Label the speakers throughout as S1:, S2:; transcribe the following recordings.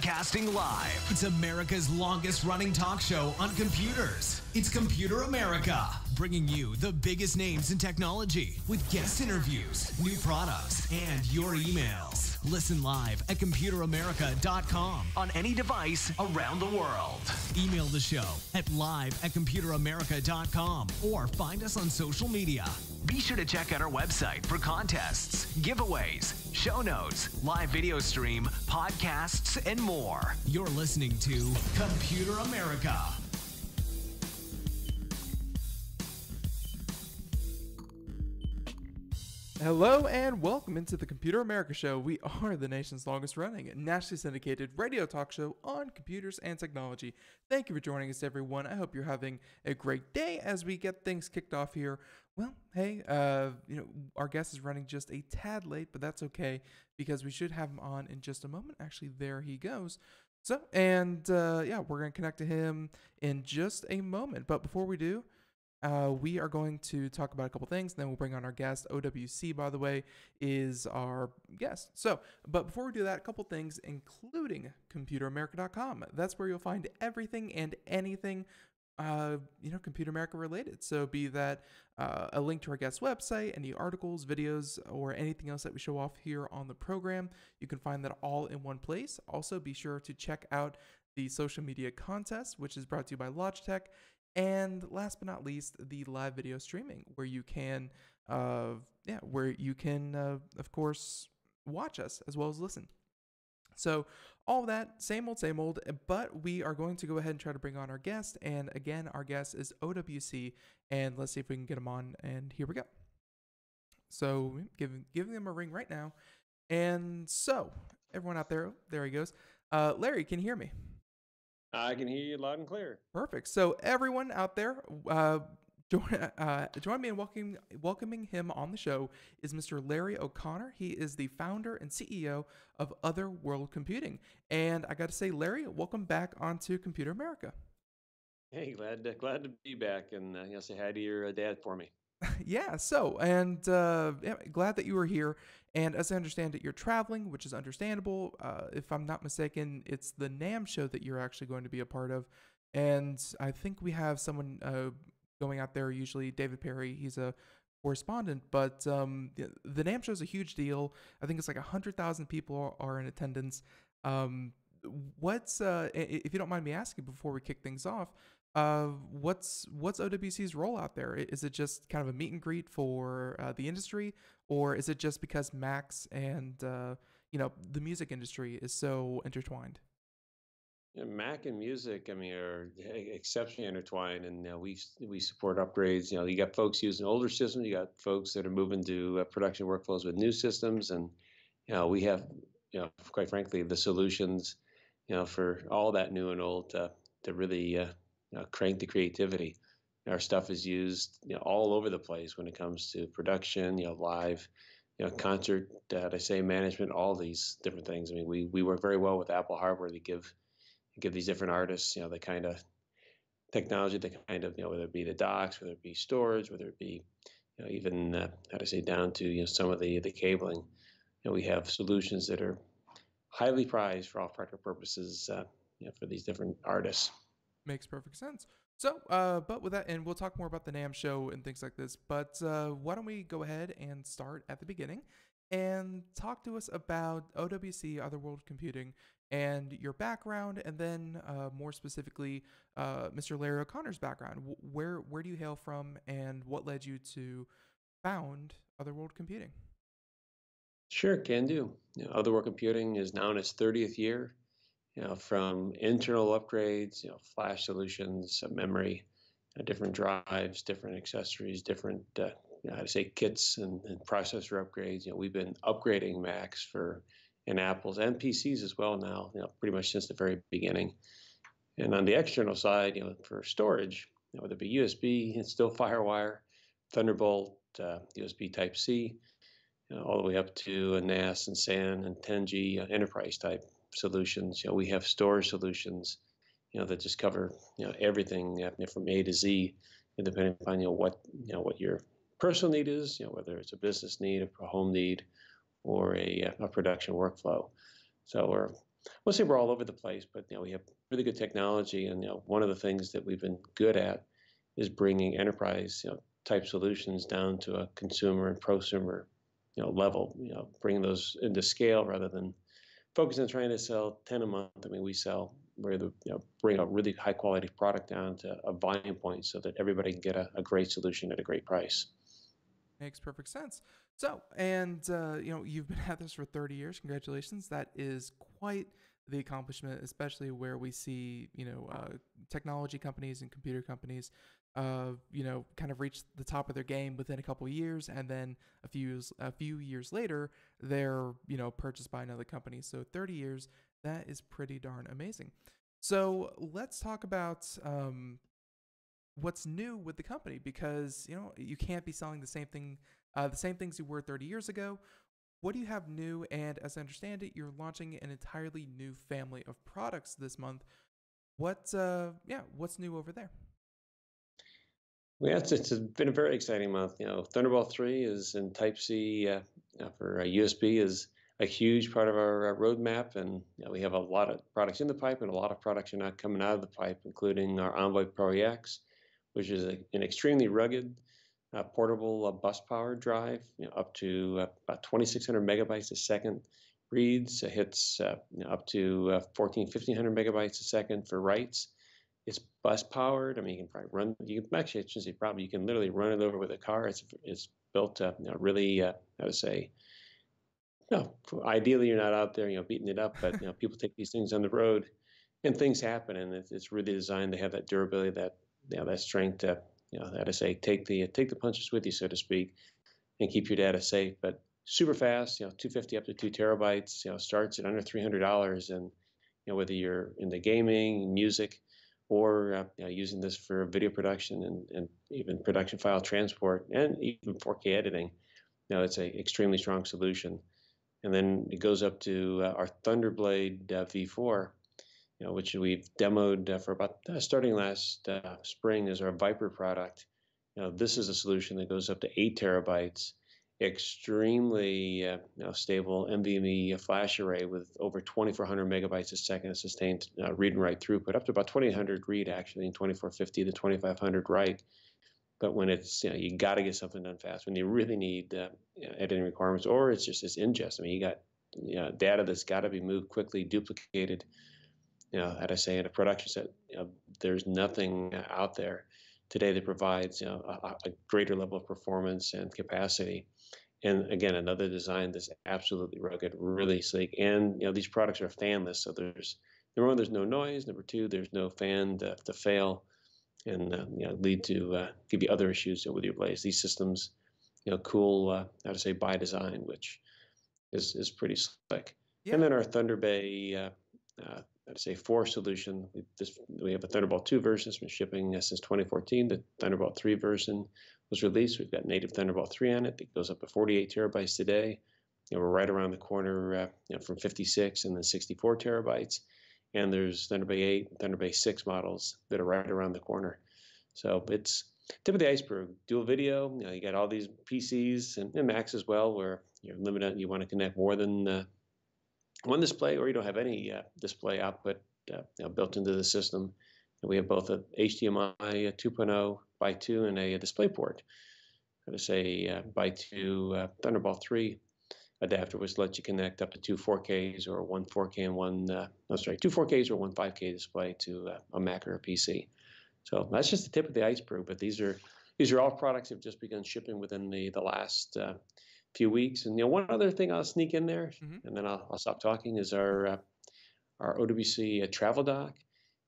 S1: Broadcasting live. It's America's longest running talk show on computers. It's Computer America, bringing you the biggest names in technology with guest interviews, new products, and your emails. Listen live at computeramerica.com on any device around the world. Email the show at live@computeramerica.com or find us on social media. Be sure to check out our website for contests, giveaways, show notes, live video stream, podcasts, and more. You're listening to Computer America.
S2: Hello and welcome into the Computer America Show. We are the nation's longest running, nationally syndicated radio talk show on computers and technology. Thank you for joining us, everyone. I hope you're having a great day as we get things kicked off here. Well, hey, our guest is running just a tad late, but that's okay because we should have him on in just a moment. Actually, there he goes. So, we're going to connect to him in just a moment. But before we do, we are going to talk about a couple things, then we'll bring on our guest. OWC, by the way, is our guest. So, but before we do that, a couple things, including ComputerAmerica.com. That's where you'll find everything and anything, Computer America related. So be that a link to our guest website, any articles, videos, or anything else that we show off here on the program. You can find that all in one place. Also, be sure to check out the social media contest, which is brought to you by Logitech. And last but not least, the live video streaming, where you can, of course, watch us as well as listen. So all that, same old, but we are going to go ahead and try to bring on our guest. And again, our guest is OWC, and let's see if we can get him on. And here we go. So giving him a ring right now. And so everyone out there, there he goes. Larry, can you hear me?
S3: I can hear you loud and clear.
S2: Perfect. So everyone out there, join me in welcoming him on the show is Mr. Larry O'Connor. He is the founder and CEO of Other World Computing. And I got to say, Larry, welcome back onto Computer America.
S3: Hey, glad to be back and say hi to your dad for me.
S2: Yeah. So, glad that you were here. And as I understand it, you're traveling, which is understandable. If I'm not mistaken, it's the NAMM show that you're actually going to be a part of. And I think we have someone going out there, usually David Perry. He's a correspondent, but the NAMM show is a huge deal. I think it's like 100,000 people are in attendance. If you don't mind me asking before we kick things off, what's OWC's role out there? Is it just kind of a meet and greet for the industry, or is it just because Macs and the music industry is so intertwined?
S3: Yeah, Mac and music, are exceptionally intertwined, and we support upgrades. You got folks using older systems, you got folks that are moving to production workflows with new systems, and we have quite frankly the solutions for all that new and old to really crank the creativity. Our stuff is used all over the place when it comes to production, live, concert, management, all these different things. We work very well with Apple hardware to give these different artists, the kind of technology, the kind of, whether it be the docks, whether it be storage, whether it be, even down to some of the cabling. We have solutions that are highly prized for all practical purposes, for these different artists.
S2: Makes perfect sense. So, but with that, and we'll talk more about the NAMM show and things like this, but why don't we go ahead and start at the beginning and talk to us about OWC, Other World Computing, and your background, and then more specifically, Mr. Larry O'Connor's background. Where do you hail from, and what led you to found Other World Computing?
S3: Sure, can do. Other World Computing is now in its 30th year. From internal upgrades, flash solutions, memory, different drives, different accessories, different, kits and processor upgrades. We've been upgrading Macs in Apples and PCs as well now, pretty much since the very beginning. And on the external side, for storage, whether it be USB, it's still FireWire, Thunderbolt, USB Type-C, all the way up to a NAS and SAN and 10G enterprise type solutions. We have storage solutions, that just cover, everything from A to Z, and depending upon, what your personal need is, whether it's a business need, a home need, or a production workflow. So we're we'll say we're all over the place, but we have really good technology, and one of the things that we've been good at is bringing enterprise type solutions down to a consumer and prosumer level. Bringing those into scale rather than focusing on trying to sell 10 a month. I mean, we're the bring a really high quality product down to a volume point so that everybody can get a great solution at a great price.
S2: Makes perfect sense. So, and you've been at this for 30 years. Congratulations. That is quite the accomplishment, especially where we see, technology companies and computer companies, kind of reach the top of their game within a couple of years, and then a few years later, they're purchased by another company. So 30 years, that is pretty darn amazing. So let's talk about what's new with the company, because you can't be selling the same things you were 30 years ago. What do you have new? And as I understand it, you're launching an entirely new family of products this month. What's new over there?
S3: Well, it's been a very exciting month. Thunderbolt 3 is in Type C for USB is a huge part of our roadmap, and we have a lot of products in the pipe, and a lot of products are not coming out of the pipe, including our Envoy Pro EX, which is an extremely rugged, portable bus power drive, up to about 2,600 megabytes a second reads, hits up to 1,500 megabytes a second for writes. It's bus powered. I mean, you can probably run. You can actually, I shouldn't say probably. You can literally run it over with a car. It's built really how to say. No, ideally you're not out there beating it up, but people take these things on the road, and things happen, and it's really designed to have that durability, that strength to how to say take the punches with you, so to speak, and keep your data safe. But super fast, 250 up to 2 terabytes. Starts at under $300, and whether you're into gaming, music, or using this for video production and even production file transport and even 4K editing, it's an extremely strong solution. And then it goes up to our Thunderblade V4, which we've demoed for about starting last spring as our Viper product. This is a solution that goes up to 8 terabytes, extremely stable NVMe flash array with over 2,400 megabytes a second of sustained read and write throughput, up to about 2,800 read actually, and 2,450 to 2,500 write. But when it's you got to get something done fast, when you really need editing requirements, or it's ingest. I mean, you got data that's got to be moved quickly, duplicated. How to say in a production set, there's nothing out there today that provides a greater level of performance and capacity. And again, another design that's absolutely rugged, really sleek. And these products are fanless, so there's number one, there's no noise. Number two, there's no fan to fail and lead to give you other issues with your blades. These systems, cool how to say by design, which is pretty slick. Yeah. And then our Thunder Bay I'd say 4 solution. We have a Thunderbolt 2 version that's been shipping since 2014. The Thunderbolt 3 version was released. We've got native Thunderbolt 3 on it. It goes up to 48 terabytes today. We're right around the corner from 56 and then 64 terabytes. And there's Thunder Bay 8 and Thunder Bay 6 models that are right around the corner. So it's tip of the iceberg. Dual video. You got all these PCs and Macs as well, where you're limited. You want to connect more than one display, or you don't have any display output built into the system. And we have both a HDMI 2.0 by 2 and a DisplayPort. How to say by 2 Thunderbolt 3 adapter, which lets you connect up to 2 4Ks or one 4K and one 2 4Ks or one 5K display to a Mac or a PC. So that's just the tip of the iceberg. But these are all products that have just begun shipping within the last few weeks. And one other thing I'll sneak in there, and then I'll stop talking, is our OWC travel dock.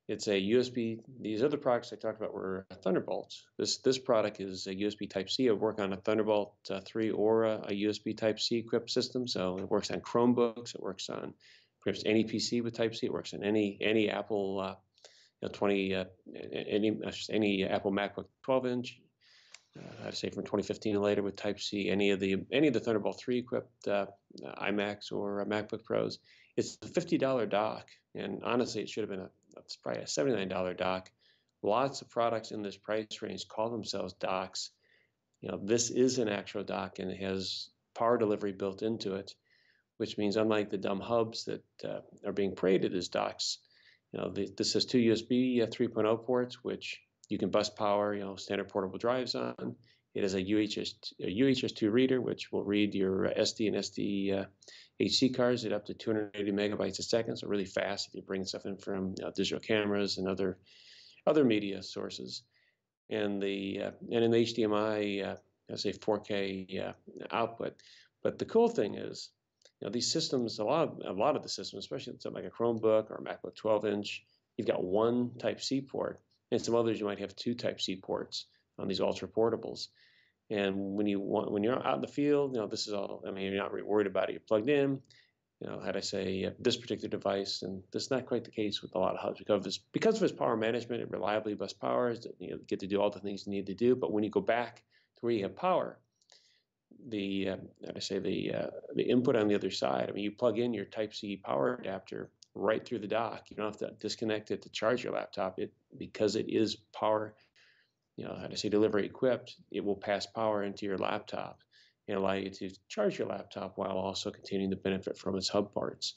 S3: It's a USB. These other products I talked about were Thunderbolts. This product is a USB Type-C. I work on a Thunderbolt 3 or a USB Type-C equipped system. So it works on Chromebooks. It works on pretty much any PC with Type-C. It works on any Apple any Apple MacBook 12-inch. I'd say from 2015 and later with Type-C, any of the Thunderbolt 3 equipped iMacs or MacBook Pros. It's a $50 dock, and honestly, it should have been it's probably a $79 dock. Lots of products in this price range call themselves docks. This is an actual dock, and it has power delivery built into it, which means unlike the dumb hubs that are being paraded as docks, this has two USB 3.0 ports, which you can bus power, standard portable drives on. It has a UHS-2 reader, which will read your SD and SD HC cards at up to 280 megabytes a second, so really fast if you bring stuff in from digital cameras and other media sources. And in the HDMI, let's say 4K output. But the cool thing is, these systems, a lot of the systems, especially something like a Chromebook or a MacBook 12-inch, you've got one Type-C port, and some others you might have two Type-C ports on these ultra portables. And when you're out in the field, this is all. I mean, you're not really worried about it. You're plugged in. How'd I say, this particular device, and this is not quite the case with a lot of hubs because of its power management. It reliably bus powers. Get to do all the things you need to do. But when you go back to where you have power, the input on the other side. I mean, you plug in your Type-C power adapter right through the dock. You don't have to disconnect it to charge your laptop. Because it is power, delivery equipped. It will pass power into your laptop and allow you to charge your laptop while also continuing to benefit from its hub parts.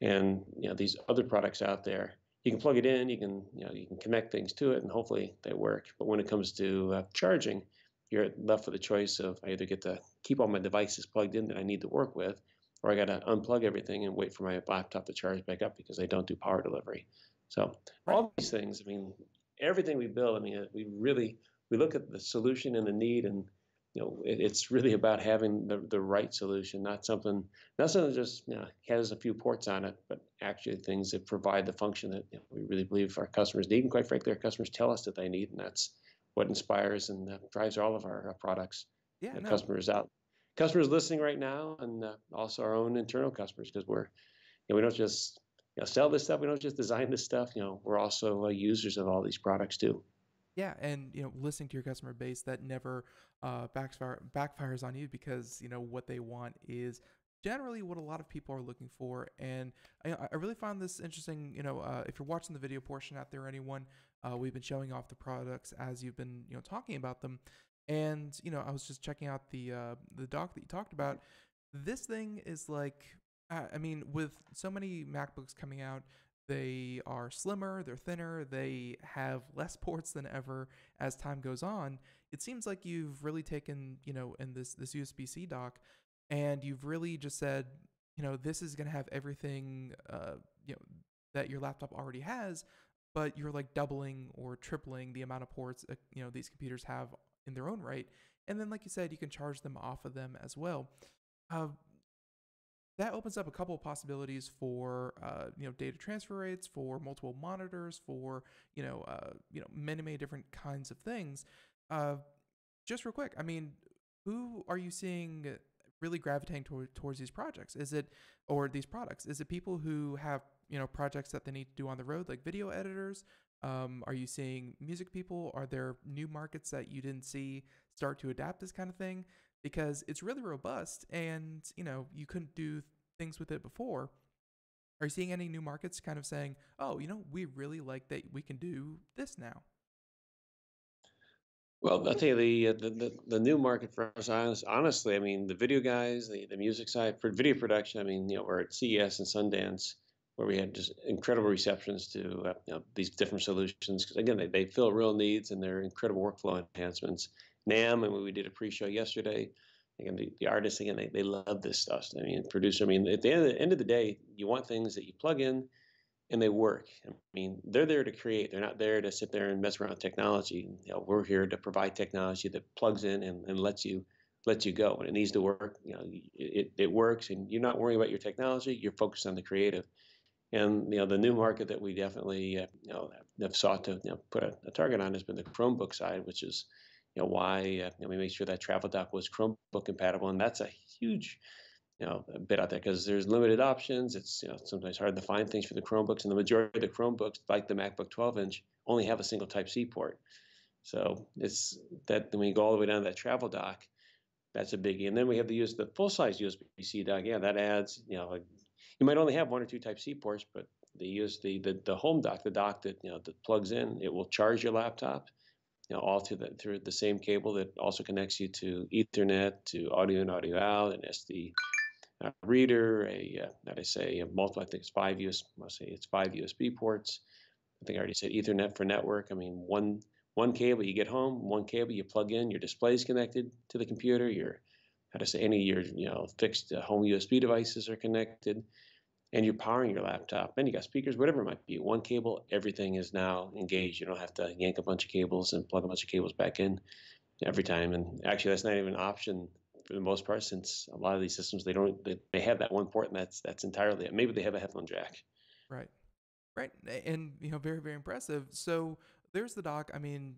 S3: And these other products out there, you can plug it in, you can connect things to it, and hopefully they work. But when it comes to charging, you're left with a choice of I either get to keep all my devices plugged in that I need to work with, or I got to unplug everything and wait for my laptop to charge back up because they don't do power delivery. So all these things, I mean, everything we build, I mean, we look at the solution and the need, and it's really about having the right solution, not something that just has a few ports on it, but actually things that provide the function that we really believe our customers need, and quite frankly, our customers tell us that they need, and that's what inspires and drives all of our products.
S2: Yeah, no.
S3: Customers listening right now, and also our own internal customers, because we don't just sell this stuff, we don't just design this stuff. We're also users of all these products too.
S2: Yeah, and listening to your customer base, that never backfires on you, because what they want is generally what a lot of people are looking for. And I really found this interesting. If you're watching the video portion out there, anyone, we've been showing off the products as you've been talking about them. And I was just checking out the dock that you talked about. This thing is like, I mean, with so many MacBooks coming out, they are slimmer, they're thinner, they have less ports than ever as time goes on. It seems like you've really taken, in this USB-C dock, and you've really just said, this is going to have everything, that your laptop already has, but you're like doubling or tripling the amount of ports, these computers have in their own right. And then, like you said, you can charge them off of them as well. That opens up a couple of possibilities for data transfer rates, for multiple monitors, for many different kinds of things. Just real quick, I mean, who are you seeing really gravitating towards these projects? These products? Is it people who have projects that they need to do on the road, like video editors? Are you seeing music people? Are there new markets that you didn't see start to adapt this kind of thing? Because it's really robust, and you couldn't do things with it before. Are you seeing any new markets kind of saying, oh, we really like that we can do this now?
S3: Well, I'll tell you the new market for us, honestly, I mean, the video guys, the music side for video production. I mean, we're at CES and Sundance, where we had just incredible receptions to these different solutions, because again, they fill real needs, and they're incredible workflow enhancements. NAMM, and we did a pre-show yesterday. Again, the artists, again, they love this stuff. I mean, producer, I mean, at the end of the day, you want things that you plug in and they work. I mean, they're there to create. They're not there to sit there and mess around with technology. We're here to provide technology that plugs in and lets you go. And it needs to work. It works, and you're not worrying about your technology. You're focused on the creative. And the new market that we definitely have sought to put a target on has been the Chromebook side, which is why we made sure that travel dock was Chromebook compatible, and that's a huge bit out there, because there's limited options. It's sometimes hard to find things for the Chromebooks, and the majority of the Chromebooks, like the MacBook 12-inch, only have a single Type-C port. So it's that when you go all the way down to that travel dock, that's a biggie. And then we have the full-size USB-C dock. Yeah, that adds you might only have one or two Type-C ports, but the home dock, the dock that that plugs in, it will charge your laptop all through the same cable that also connects you to Ethernet, to audio in, audio out, and SD reader, that I say, a multiple. I think it's five USB ports. I think I already said Ethernet for network. I mean, one cable you get home, one cable you plug in. Your display's connected to the computer. Your how to say any of your fixed home USB devices are connected, and you're powering your laptop. And you got speakers, whatever it might be. One cable, everything is now engaged. You don't have to yank a bunch of cables and plug a bunch of cables back in every time. And actually, that's not even an option for the most part, since a lot of these systems they have that one port, and that's entirely it. Maybe they have a headphone jack.
S2: Right. Right. And, very, very impressive. So there's the dock. I mean,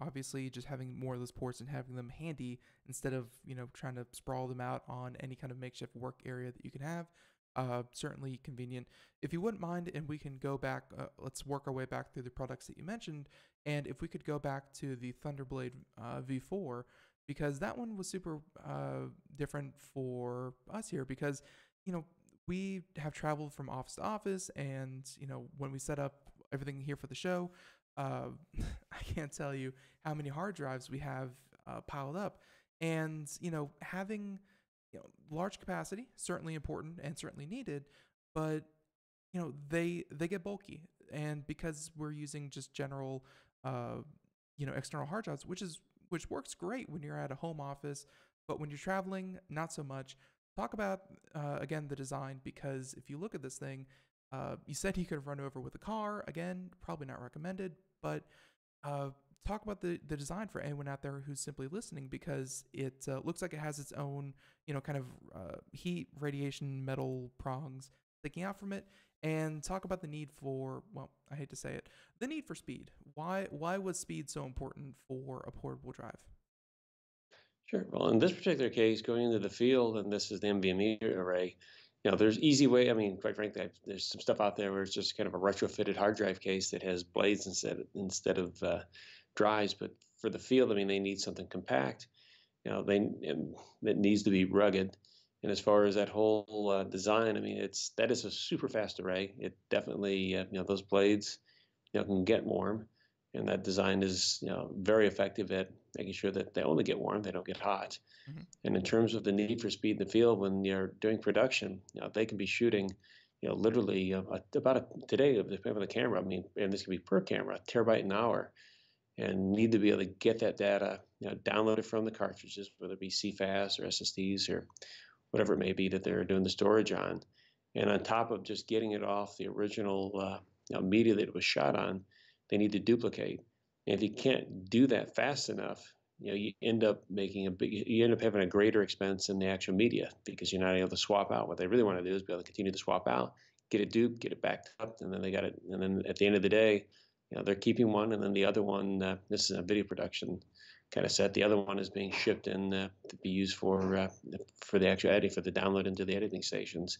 S2: obviously just having more of those ports and having them handy instead of, trying to sprawl them out on any kind of makeshift work area that you can have. Certainly convenient. If you wouldn't mind, and we can go back, let's work our way back through the products that you mentioned. And if we could go back to the Thunderblade V4, because that one was super different for us here because, you know, we have traveled from office to office, and when we set up everything here for the show, uh, I can't tell you how many hard drives we have piled up, and having large capacity certainly important and certainly needed, but they get bulky, and because we're using just general external hard drives, which works great when you're at a home office, but when you're traveling, not so much. Talk about again the design, because if you look at this thing, you said you could have run over with a car. Again, probably not recommended, but uh, talk about the design for anyone out there who's simply listening, because it looks like it has its own kind of heat radiation metal prongs sticking out from it. And talk about the need for, well, I hate to say it, the need for speed. Why was speed so important for a portable drive?
S3: Sure. Well, in this particular case, going into the field, and this is the NVMe array, there's easy way. I mean, quite frankly, there's some stuff out there where it's just kind of a retrofitted hard drive case that has blades instead of drives. But for the field, I mean, they need something compact. That needs to be rugged. And as far as that whole design, I mean, that is a super fast array. It definitely, those blades, can get warm, and that design is, very effective at making sure that they only get warm, they don't get hot.
S2: Mm-hmm.
S3: And in terms of the need for speed in the field, when you're doing production, they can be shooting, literally today, depending on the camera. I mean, and this can be per camera, a terabyte an hour, and need to be able to get that data, downloaded from the cartridges, whether it be CFAS or SSDs or whatever it may be that they're doing the storage on. And on top of just getting it off the original media that it was shot on, they need to duplicate. And if you can't do that fast enough, you end up having a greater expense in the actual media, because you're not able to swap out. What they really want to do is be able to continue to swap out, get it duped, get it backed up, and then they got it. And then at the end of the day, they're keeping one, and then the other one, this is a video production kind of set. The other one is being shipped in to be used for the actual editing, for the download into the editing stations.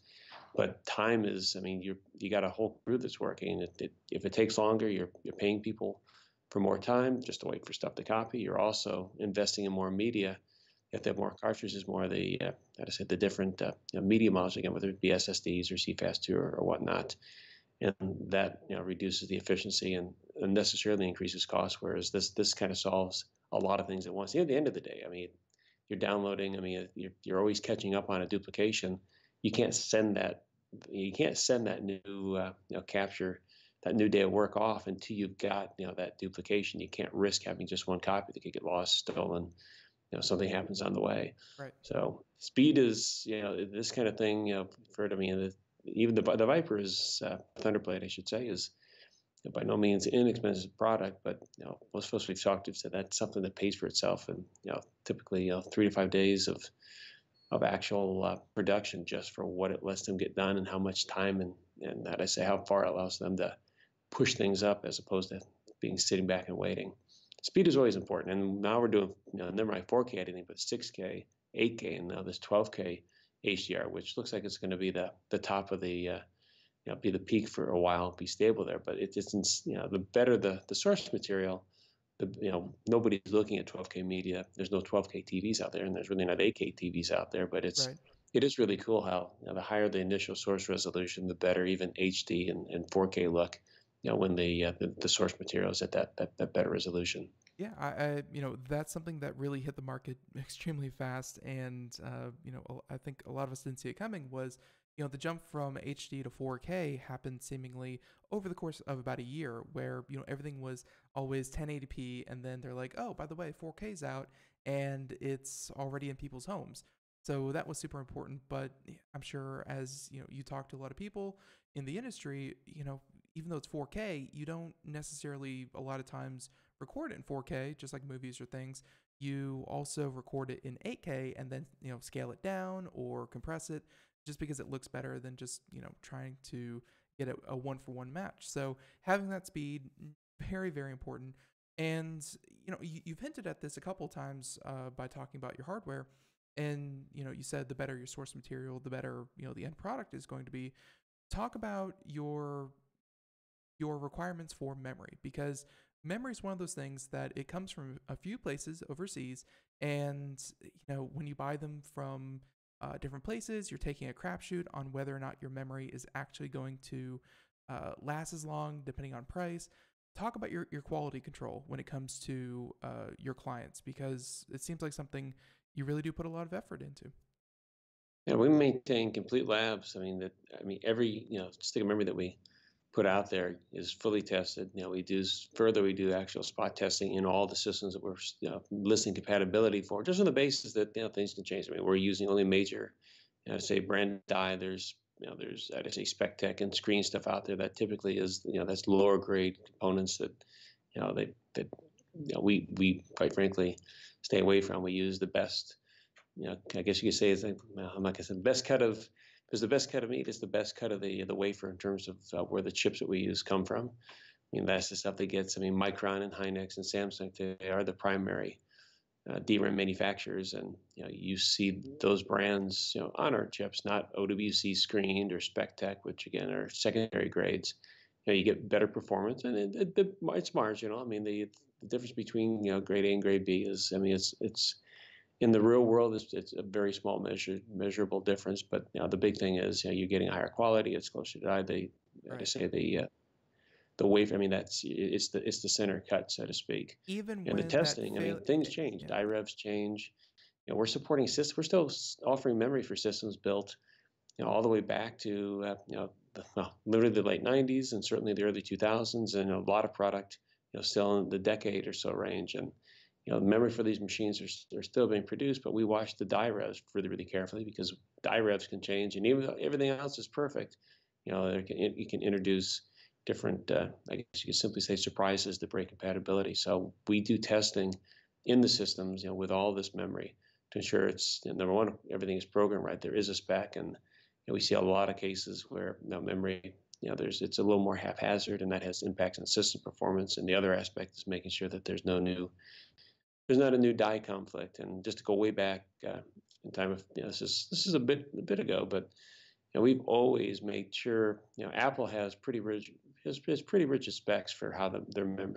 S3: But time is, I mean, you got a whole crew that's working. If it takes longer, you're paying people for more time just to wait for stuff to copy. You're also investing in more media. You have to have more cartridges, more of the, how to say, the different media models, again, whether it be SSDs or CFast2 or whatnot. And that reduces the efficiency and unnecessarily increases costs, whereas this kind of solves a lot of things at once. At the end of the day, I mean, you're downloading. I mean, you're always catching up on a duplication. You can't send that new capture, that new day of work off until you've got that duplication. You can't risk having just one copy that could get lost, stolen. Something happens on the way.
S2: Right.
S3: So speed is this kind of thing. Even the Viper is Thunderblade, I should say, is by no means an inexpensive product, but most folks we've talked to have said that's something that pays for itself, and typically 3 to 5 days of actual production just for what it lets them get done and how much time and that I say how far it allows them to push things up as opposed to sitting back and waiting. Speed is always important, and now we're doing never mind 4K editing, but 6K, 8K, and now this 12K HDR, which looks like it's going to be the top of the be the peak for a while, be stable there. But it's the better the source material, nobody's looking at 12K media. There's no 12K TVs out there, and there's really not 8K TVs out there. But
S2: Right.
S3: it is really cool how the higher the initial source resolution, the better even HD and 4K look. When the source material is at that better resolution.
S2: Yeah, that's something that really hit the market extremely fast, and I think a lot of us didn't see it coming. Was the jump from HD to 4K happened seemingly over the course of about a year, where everything was always 1080p, and then they're like, oh, by the way, 4K's out, and it's already in people's homes. So that was super important. But I'm sure as you talk to a lot of people in the industry, even though it's 4K, you don't necessarily a lot of times record it in 4K, just like movies or things. You also record it in 8K and then scale it down or compress it, just because it looks better than just trying to get a one for one match. So having that speed, very very important. And you've hinted at this a couple times by talking about your hardware, and you said the better your source material, the better the end product is going to be. Talk about your requirements for memory, because memory is one of those things that it comes from a few places overseas, and when you buy them from different places, you're taking a crapshoot on whether or not your memory is actually going to last as long, depending on price. Talk about your quality control when it comes to your clients, because it seems like something you really do put a lot of effort into.
S3: Yeah, we maintain complete labs. Every stick of memory that we put out there is fully tested. We do actual spot testing in all the systems that we're listing compatibility for, just on the basis that things can change. We're using only major, say brand die. There's I'd say spec tech and screen stuff out there that typically is that's lower grade components that that we quite frankly stay away from. We use the best. I guess you could say it's like, I'm not gonna say the best cut of. Because the best cut of meat is the best cut of the wafer in terms of where the chips that we use come from. That's the stuff that gets. Micron and Hynix and Samsung, they are the primary DRAM manufacturers, and you see those brands on our chips, not OWC screened or spec tech, which again are secondary grades. You get better performance, and it's marginal. The difference between grade A and grade B is, it's in the real world, it's a very small measurable difference. But the big thing is you're getting higher quality. It's closer to die. Like I say, the wafer. It's the center cut, so to speak.
S2: Even
S3: And the
S2: when that
S3: testing. Things change.
S2: yeah.
S3: Die revs change. We're supporting systems. We're still offering memory for systems built, all the way back to literally the late '90s and certainly the early 2000s, and a lot of product still in the decade or so range. And the memory for these machines are still being produced, but we watch the die revs really, really carefully, because die revs can change, and even though everything else is perfect, you can introduce different, I guess you could simply say, surprises that break compatibility. So we do testing in the systems, with all this memory to ensure it's number one, everything is programmed right. There is a spec, and we see a lot of cases where memory, it's a little more haphazard, and that has impacts on system performance. And the other aspect is making sure that there's not a new die conflict. And just to go way back in time, of this is a bit ago, but we've always made sure Apple has pretty rich specs for how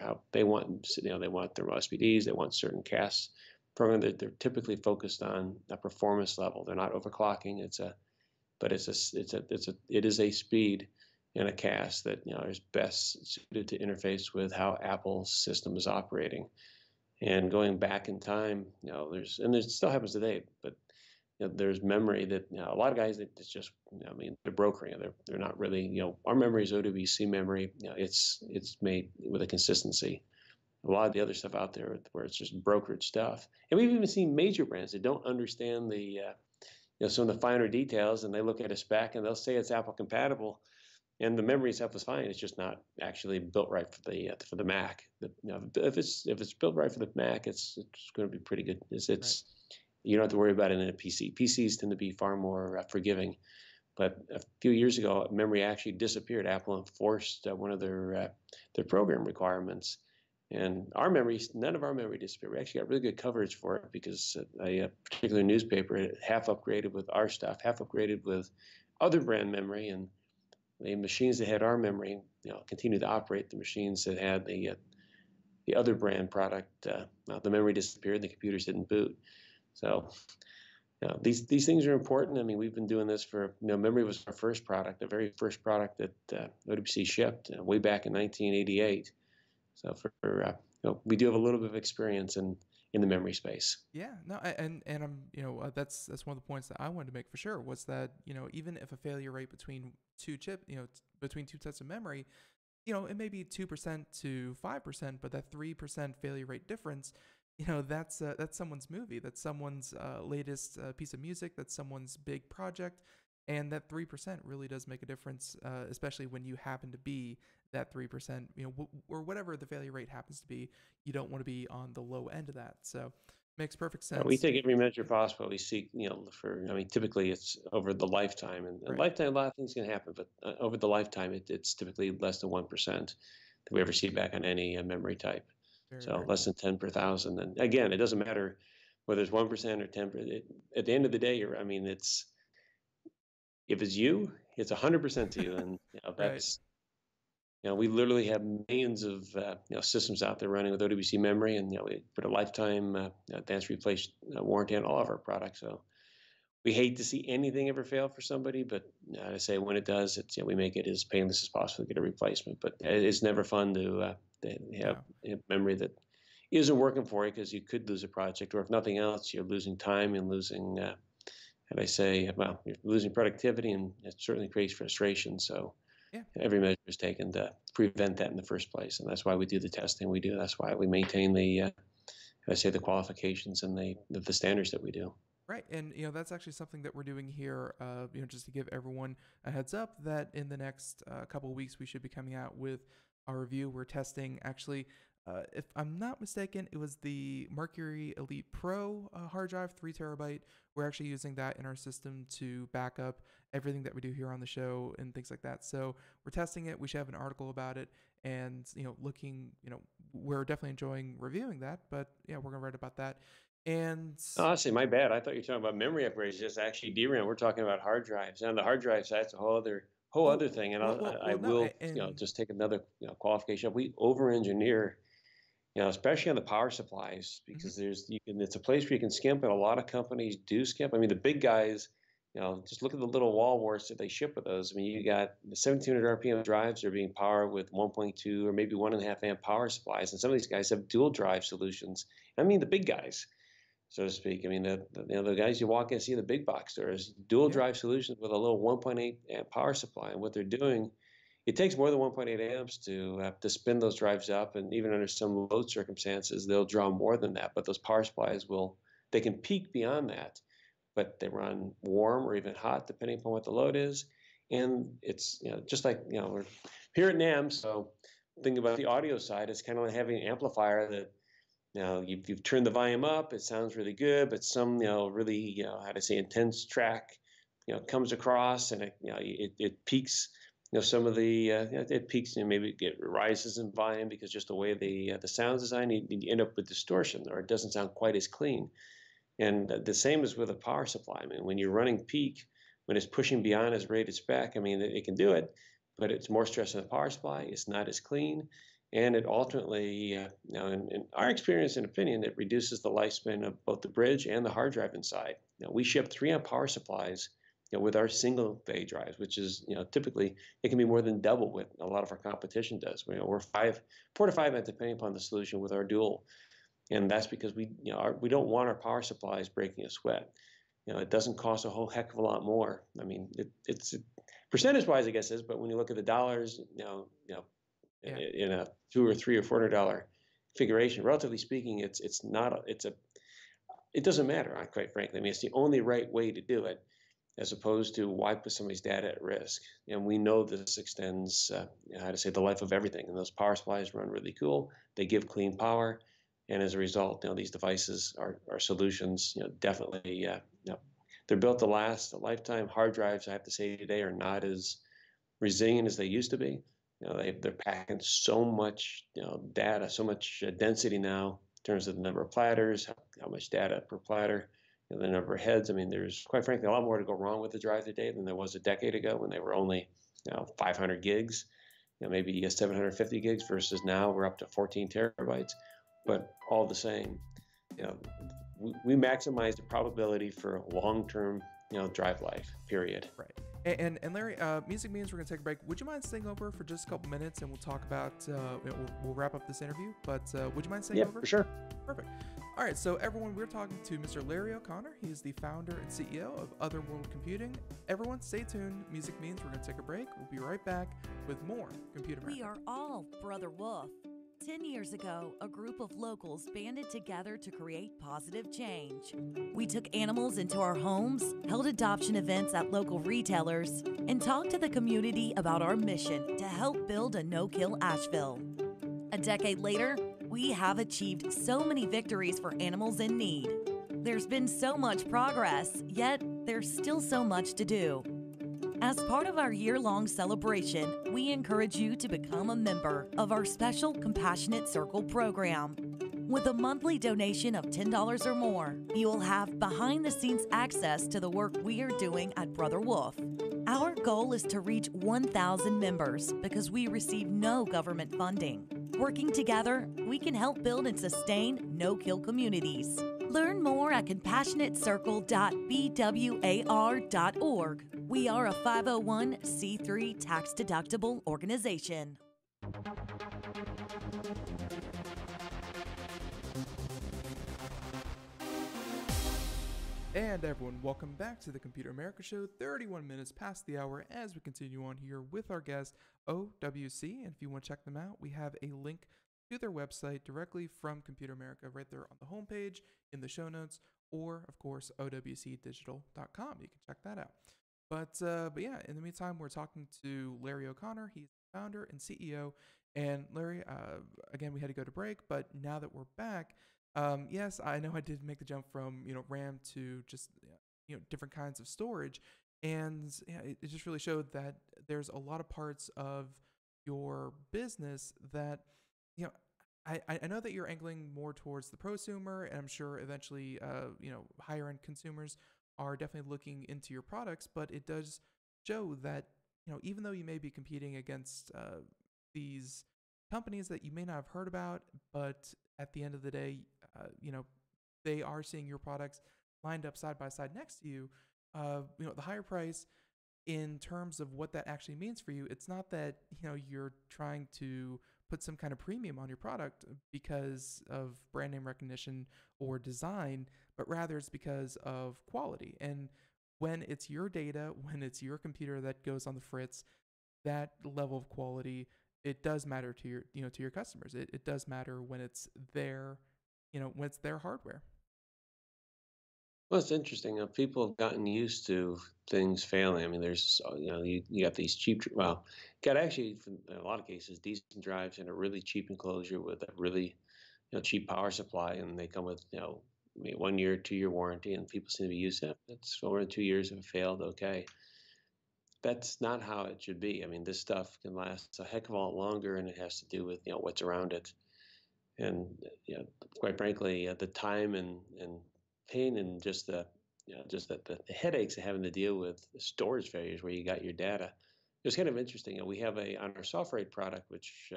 S3: how they want they want their SPDs, they want certain casts program that they're typically focused on a performance level. They're not overclocking. It is a speed and a cast that is best suited to interface with how Apple's system is operating. And going back in time, there still happens today, but there's memory that a lot of guys, it's just, they're brokering. They're not really, our memory is OWC memory. It's made with a consistency. A lot of the other stuff out there where it's just brokerage stuff. And we've even seen major brands that don't understand some of the finer details, and they look at a spec and they'll say it's Apple compatible, and the memory itself is fine. It's just not actually built right for the Mac. If it's built right for the Mac, it's going to be pretty good.
S2: Right.
S3: You don't have to worry about it in a PC. PCs tend to be far more forgiving. But a few years ago, memory actually disappeared. Apple enforced one of their program requirements, and none of our memory disappeared. We actually got really good coverage for it, because a particular newspaper half upgraded with our stuff, half upgraded with other brand memory, and the machines that had our memory, continued to operate. The machines that had the other brand product, the memory disappeared. The computers didn't boot. So, these things are important. We've been doing this for, memory was our first product, the very first product that OWC shipped way back in 1988. So for we do have a little bit of experience in the memory space.
S2: Yeah, no, and I'm, that's one of the points that I wanted to make for sure was that, even if a failure rate between between two sets of memory, it may be 2% to 5%, but that 3% failure rate difference, that's someone's movie, that's someone's latest piece of music, that's someone's big project, and that 3% really does make a difference, especially when you happen to be that 3%, or whatever the failure rate happens to be. You don't want to be on the low end of that. So, makes perfect
S3: We
S2: sense.
S3: take every measure possible. We seek, typically it's over the lifetime, and
S2: Right.
S3: lifetime, a lot of things can happen, but over the lifetime, it's typically less than 1% that we ever see back on any memory type.
S2: Very,
S3: So
S2: very
S3: less
S2: cool.
S3: than 10 per thousand. And again, it doesn't matter whether it's 1% or 10%. At the end of the day, if it's you, it's 100% to you, and
S2: Right.
S3: that's we literally have millions of systems out there running with OWC memory, and we put a lifetime advanced replace warranty on all of our products. So we hate to see anything ever fail for somebody, but I say when it does, it's we make it as painless as possible to get a replacement. But it's never fun to have memory that isn't working for you because you could lose a project, or if nothing else, you're losing time and losing. And I say, well, you're losing productivity, and it certainly creates frustration. So
S2: Yeah.
S3: every measure is taken to prevent that in the first place, and that's why we do the testing we do. That's why we maintain the the qualifications and the standards that we do.
S2: Right, and that's actually something that we're doing here. Just to give everyone a heads up that in the next couple of weeks we should be coming out with our review. We're testing actually, if I'm not mistaken, it was the Mercury Elite Pro hard drive, 3 terabyte. We're actually using that in our system to back up everything that we do here on the show and things like that. So we're testing it. We should have an article about it, and we're definitely enjoying reviewing that. But yeah, we're gonna write about that. And
S3: Honestly, my bad. I thought you were talking about memory upgrades. Just actually DRAM. We're talking about hard drives. And on the hard drive side, it's a whole other thing. And I
S2: well, no,
S3: will
S2: and
S3: just take another qualification. We over-engineer, especially on the power supplies,
S2: mhm,
S3: because it's a place where you can skimp, and a lot of companies do skimp. I mean, the big guys, just look at the little wall warts that they ship with those. I mean, you got the 1700 RPM drives are being powered with 1.2 or maybe 1.5 amp power supplies, and some of these guys have dual drive solutions. I mean, the big guys, so to speak. I mean, the guys you walk in and see in the big box stores, dual
S2: yeah,
S3: drive solutions with a little 1.8 amp power supply. And what they're doing, it takes more than 1.8 amps to spin those drives up. And even under some load circumstances, they'll draw more than that. But those power supplies they can peak beyond that, but they run warm or even hot, depending upon what the load is. And it's, just like, we're here at NAM. So thinking about the audio side, it's kind of like having an amplifier that, you've turned the volume up, it sounds really good, but some, really, how to say, intense track, comes across, and it peaks, some of the, it peaks, maybe it rises in volume because just the way the sound design, you end up with distortion, or it doesn't sound quite as clean. And the same is with a power supply. I mean, when you're running peak, when it's pushing beyond its rated spec, I mean, it can do it, but it's more stress on the power supply. It's not as clean. And it ultimately, in our experience and opinion, it reduces the lifespan of both the bridge and the hard drive inside. We ship 3 amp power supplies, with our single bay drives, which is, typically it can be more than double what a lot of our competition does. We're 4 to 5 amp, depending upon the solution, with our dual. And that's because we don't want our power supplies breaking a sweat. It doesn't cost a whole heck of a lot more. I mean, it's percentage-wise, I guess, but when you look at the dollars,
S2: yeah,
S3: in a $200 or $300 or $400 configuration, relatively speaking, it doesn't matter, quite frankly. I mean, it's the only right way to do it, as opposed to why put somebody's data at risk. And we know this extends, the life of everything. And those power supplies run really cool. They give clean power. And as a result, these devices are solutions, definitely, they're built to last a lifetime. Hard drives, I have to say today, are not as resilient as they used to be. They're packing so much, data, so much density now in terms of the number of platters, how much data per platter, the number of heads. I mean, there's, quite frankly, a lot more to go wrong with the drive today than there was a decade ago when they were only, 500 gigs, maybe 750 gigs, versus now we're up to 14 terabytes. But all the same, we maximize the probability for long-term, drive life, period.
S2: right. And Larry, music means we're gonna take a break. Would you mind staying over for just a couple minutes, and we'll talk about we'll wrap up this interview. But would you mind staying over?
S3: For sure.
S2: Perfect. All right, so everyone, we're talking to Mr. Larry O'Connor. He's the founder and CEO of Otherworld Computing. Everyone, stay tuned. Music means we're gonna take a break. We'll be right back with more Computer America.
S4: We are all Brother Wolf. 10 years ago, a group of locals banded together to create positive change. We took animals into our homes, held adoption events at local retailers, and talked to the community about our mission to help build a no-kill Asheville. A decade later, we have achieved so many victories for animals in need. There's been so much progress, yet there's still so much to do. As part of our year-long celebration, we encourage you to become a member of our special Compassionate Circle program. With a monthly donation of $10 or more, you will have behind-the-scenes access to the work we are doing at Brother Wolf. Our goal is to reach 1,000 members because we receive no government funding. Working together, we can help build and sustain no-kill communities. Learn more at compassionatecircle.bwar.org. We are a 501c3 tax-deductible organization.
S2: And everyone, welcome back to the Computer America Show, 31 minutes past the hour as we continue on here with our guest, OWC. And if you want to check them out, we have a link to their website directly from Computer America right there on the homepage, in the show notes, or, of course, owcdigital.com. You can check that out. But yeah, in the meantime, we're talking to Larry O'Connor. He's the founder and CEO. And Larry, again, we had to go to break, but now that we're back, yes, I know I did make the jump from RAM to just different kinds of storage, and yeah, it just really showed that there's a lot of parts of your business that I know that you're angling more towards the prosumer, and I'm sure eventually higher end consumers are definitely looking into your products, but it does show that even though you may be competing against these companies that you may not have heard about, but at the end of the day, they are seeing your products lined up side by side next to you. The higher price, in terms of what that actually means for you, it's not that you're trying to put some kind of premium on your product because of brand name recognition or design, but rather it's because of quality. And when it's your data, when it's your computer that goes on the fritz, that level of quality, it does matter to your customers. It does matter when it's their hardware.
S3: Well, it's interesting. People have gotten used to things failing. I mean, there's, you got these cheap, well, got actually, in a lot of cases, decent drives in a really cheap enclosure with a really, cheap power supply, and they come with, maybe 1 year, 2 year warranty, and people seem to be using it. That's over in 2 years if it failed, okay. That's not how it should be. I mean, this stuff can last a heck of a lot longer, and it has to do with, what's around it. And quite frankly, the time and pain and just the the headaches of having to deal with storage failures where you got your data. It was kind of interesting. We have on our soft RAID product, which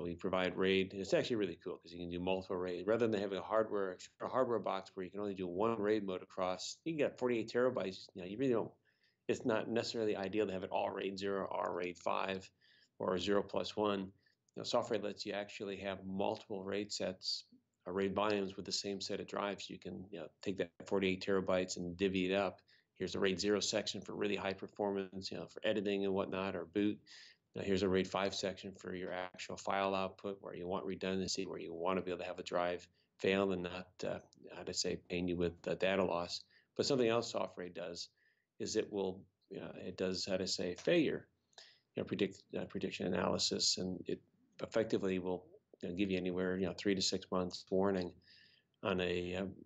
S3: we provide RAID. It's actually really cool because you can do multiple RAID rather than having a hardware box where you can only do one RAID mode across. You can get 48 terabytes. You really don't. It's not necessarily ideal to have it all RAID 0 or RAID 5 or 0+1. Soft RAID lets you actually have multiple RAID sets, RAID volumes with the same set of drives. You can take that 48 terabytes and divvy it up. Here's a RAID 0 section for really high performance, for editing and whatnot, or boot. Here's a RAID 5 section for your actual file output, where you want redundancy, where you want to be able to have a drive fail and not, pain you with data loss. But something else soft RAID does is it does, failure prediction analysis, and it effectively will give you anywhere 3 to 6 months warning on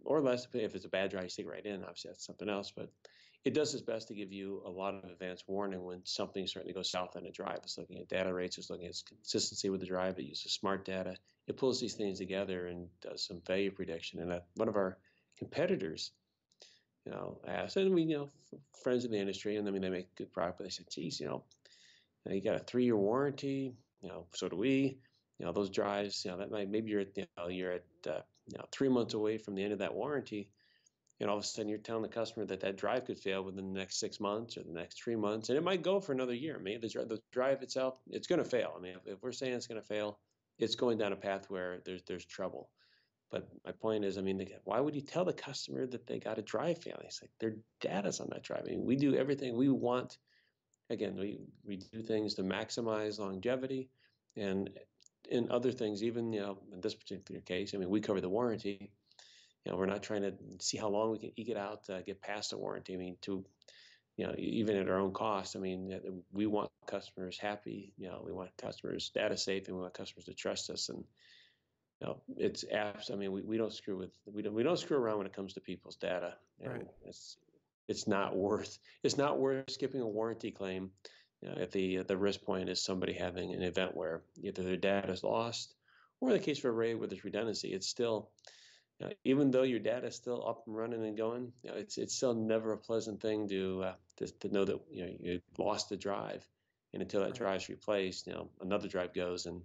S3: or less. If it's a bad drive, you stick it right in. Obviously, that's something else, but it does its best to give you a lot of advanced warning when something certainly goes south on a drive. It's looking at data rates, it's looking at consistency with the drive. It uses smart data. It pulls these things together and does some failure prediction. And one of our competitors asked, and we friends in the industry, and I mean, they make good product, but they said, geez, you got a 3 year warranty, so do we. Those drives, that might, maybe you're at 3 months away from the end of that warranty. And all of a sudden you're telling the customer that that drive could fail within the next 6 months or the next 3 months, and it might go for another year. Maybe the drive itself, it's going to fail. I mean, if we're saying it's going to fail, it's going down a path where there's trouble. But my point is, I mean, why would you tell the customer that they got a drive failing? It's like their data's on that drive. I mean, we do everything we want. Again, we do things to maximize longevity, and in other things, even in this particular case, I mean, we cover the warranty. We're not trying to see how long we can eke it out to get past the warranty. I mean, even at our own cost. I mean, we want customers happy. We want customers data safe, and we want customers to trust us. And it's apps. I mean, we don't screw around when it comes to people's data. And
S2: Right.
S3: it's not worth skipping a warranty claim if the risk point is somebody having an event where either their data is lost, or in the case for Array where there's redundancy, it's still even though your data is still up and running and going, it's still never a pleasant thing to know that you lost the drive, and until that
S2: Right.
S3: drive's replaced, another drive goes, and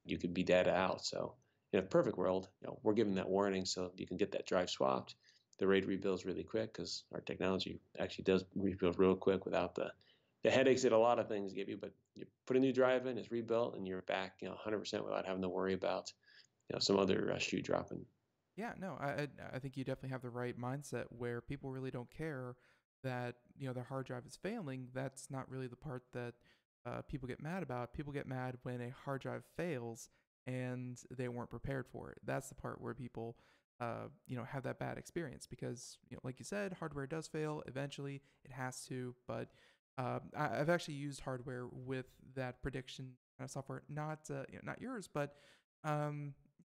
S3: you could be data out. So in a perfect world, we're giving that warning so you can get that drive swapped. The rate rebuilds really quick because our technology actually does rebuild real quick without the headaches that a lot of things give you. But you put a new drive in, it's rebuilt, and you're back 100% without having to worry about some other shoe dropping.
S2: Yeah, no, I think you definitely have the right mindset where people really don't care that their hard drive is failing. That's not really the part that people get mad about. People get mad when a hard drive fails and they weren't prepared for it. That's the part where people have that bad experience because like you said, hardware does fail eventually. It has to, but I've actually used hardware with that prediction kind of software, not yours, but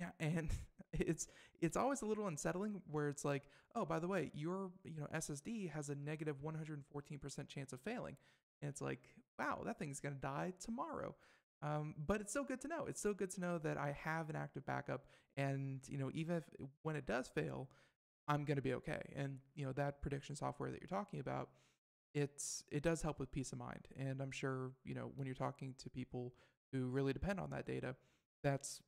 S2: yeah, and it's always a little unsettling where it's like, oh, by the way, your SSD has a negative 114% chance of failing, and it's like, wow, that thing's gonna die tomorrow. But it's still good to know. It's still good to know that I have an active backup, and even if when it does fail, I'm gonna be okay. And that prediction software that you're talking about, it does help with peace of mind. And I'm sure when you're talking to people who really depend on that data, that's